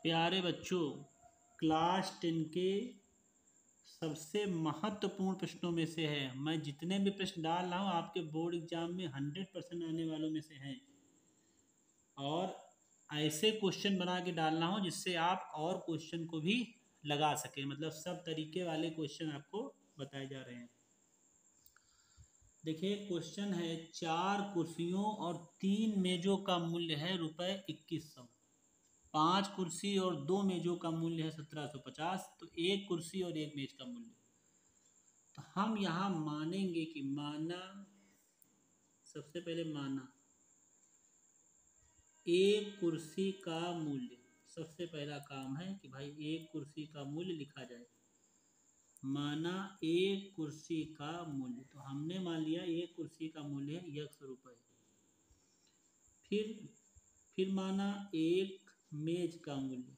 प्यारे बच्चों, क्लास 10 के सबसे महत्वपूर्ण प्रश्नों में से है। मैं जितने भी प्रश्न डाल रहा हूँ आपके बोर्ड एग्जाम में 100% आने वालों में से हैं और ऐसे क्वेश्चन बना के डालना हो जिससे आप और क्वेश्चन को भी लगा सकें। मतलब सब तरीके वाले क्वेश्चन आपको बताए जा रहे हैं। देखिए क्वेश्चन है, 4 कुर्सियों और 3 मेजों का मूल्य है ₹2100। 5 कुर्सी और 2 मेजों का मूल्य है 1750। तो एक कुर्सी और एक मेज का मूल्य, तो हम यहाँ मानेंगे कि सबसे पहले माना एक कुर्सी का मूल्य। सबसे पहला काम है कि भाई एक कुर्सी का मूल्य लिखा जाए। माना एक कुर्सी का मूल्य, तो हमने मान लिया एक कुर्सी का मूल्य है ₹100। फिर माना एक मेज का मूल्य,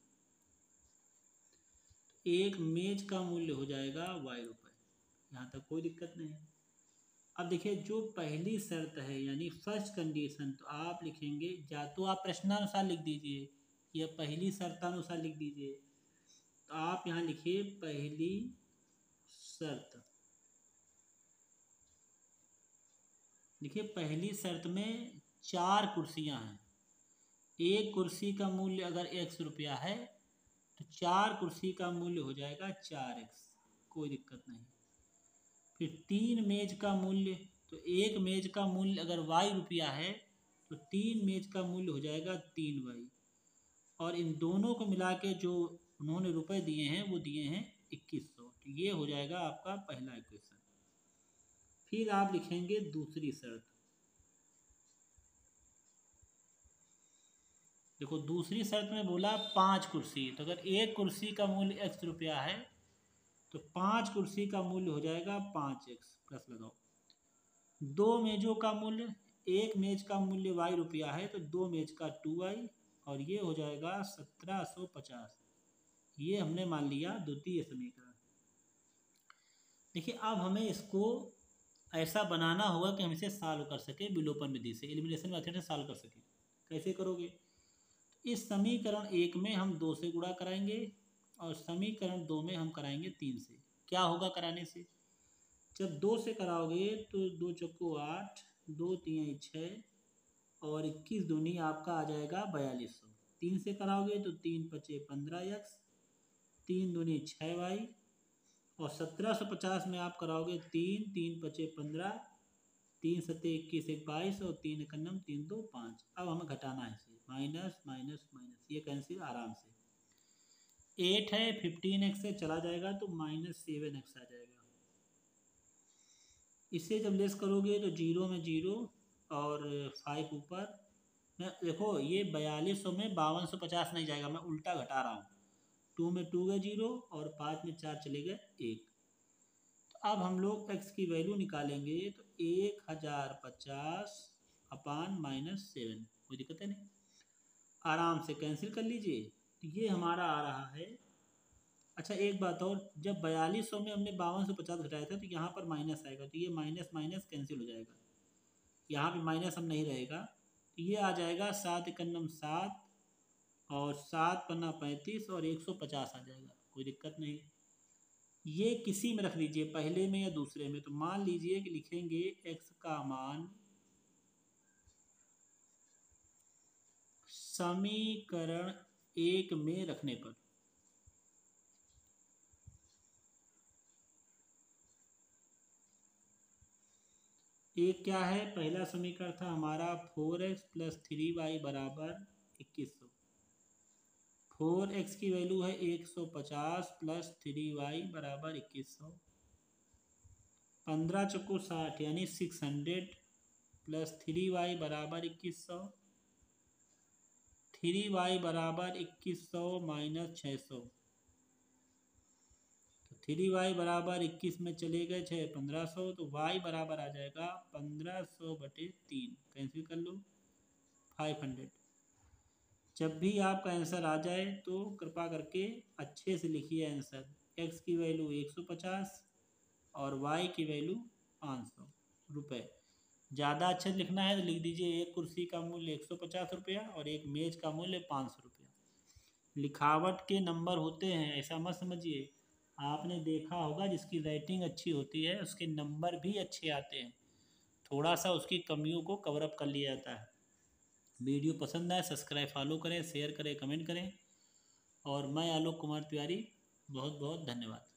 एक मेज का मूल्य हो जाएगा ₹Y। यहाँ तक कोई दिक्कत नहीं है। अब देखिए जो पहली शर्त है यानी फर्स्ट कंडीशन, तो आप लिखेंगे, या तो आप प्रश्नानुसार लिख दीजिए या पहली शर्तानुसार लिख दीजिए। तो आप यहाँ लिखिए पहली शर्त। देखिए पहली शर्त में 4 कुर्सियाँ हैं। एक कुर्सी का मूल्य अगर ₹X है तो 4 कुर्सी का मूल्य हो जाएगा 4X, कोई दिक्कत नहीं। फिर 3 मेज का मूल्य, तो एक मेज का मूल्य अगर ₹Y है तो 3 मेज का मूल्य हो जाएगा 3Y। और इन दोनों को मिला के जो उन्होंने रुपए दिए हैं वो दिए हैं 2100। तो ये हो जाएगा आपका पहला इक्वेशन। फिर आप लिखेंगे दूसरी शर्त। देखो दूसरी शर्त में बोला 5 कुर्सी, तो अगर एक कुर्सी का मूल्य ₹X है तो 5 कुर्सी का मूल्य हो जाएगा 5X, प्लस लगाओ। 2 मेजों का मूल्य, एक मेज का मूल्य ₹Y है तो 2 मेज का 2Y, और ये हो जाएगा 1750। ये हमने मान लिया द्वितीय समीकरण। देखिए अब हमें इसको ऐसा बनाना होगा कि हम इसे सॉल्व कर सकें विलोपन विधि से, एलिमिनेशन मेथड से सॉल्व कर सकें। कैसे करोगे? इस समीकरण 1 में हम 2 से गुणा कराएंगे और समीकरण 2 में हम कराएंगे 3 से। क्या होगा कराने से? जब 2 से कराओगे तो 2 चौको 8, 2 तिहाई 6 और 21 दूनी आपका आ जाएगा 4200। 3 से कराओगे तो 3 पचे 15X, 3 दूनी 6Y, और 1750 में आप कराओगे 3, 3 पचे 15, 3 सत्ते 21, 1 22 और 3 एकन्नम 3 2 5। अब हमें घटाना है इसे, माइनस माइनस माइनस, ये कैंसिल आराम से। 8 है 15X से चला जाएगा तो -7X आ जाएगा। इससे जब लेस करोगे तो 0 में 0 और 5 ऊपर। देखो ये 4200 में 5250 नहीं जाएगा, मैं उल्टा घटा रहा हूँ। 2 में 2 गए 0 और 5 में 4 चले गए 1। तो अब हम लोग x की वैल्यू निकालेंगे तो 1050 अपान -7। कोई दिक्कत है नहीं, आराम से कैंसिल कर लीजिए। तो ये हमारा आ रहा है। अच्छा एक बात और, जब 4200 में हमने 5250 घटाया था तो यहाँ पर माइनस आएगा, तो ये माइनस माइनस कैंसिल हो जाएगा। यहाँ पे माइनस हम नहीं रहेगा, तो ये आ जाएगा 7 एकन्नम 7 और 7 पन्ना 35 और 150 आ जाएगा। कोई दिक्कत नहीं। ये किसी में रख लीजिए, पहले में या दूसरे में। तो मान लीजिए कि लिखेंगे x का मान समीकरण 1 में रखने पर, एक क्या है, पहला समीकरण था हमारा 4x + 3y बराबर 2100। 4x की वैल्यू है 150 + 3y बराबर 2100। 15 चौको 60 यानी 600 + 3y बराबर 2100। 3y बराबर 2100 - 600। 3y बराबर 21 में चले गए 6 1500, तो y बराबर आ जाएगा 1500/3। कैंसिल कर लो, 500। जब भी आपका आंसर आ जाए तो कृपा करके अच्छे से लिखिए आंसर। x की वैल्यू 150 और y की वैल्यू 500 रुपये। ज़्यादा अच्छे लिखना है तो लिख दीजिए एक कुर्सी का मूल्य 150 रुपया और एक मेज का मूल्य 500 रुपया। लिखावट के नंबर होते हैं, ऐसा मत समझिए। आपने देखा होगा जिसकी राइटिंग अच्छी होती है उसके नंबर भी अच्छे आते हैं, थोड़ा सा उसकी कमियों को कवर अप कर लिया जाता है। वीडियो पसंद आए सब्सक्राइब फॉलो करें, शेयर करें, कमेंट करें। और मैं आलोक कुमार तिवारी, बहुत बहुत धन्यवाद।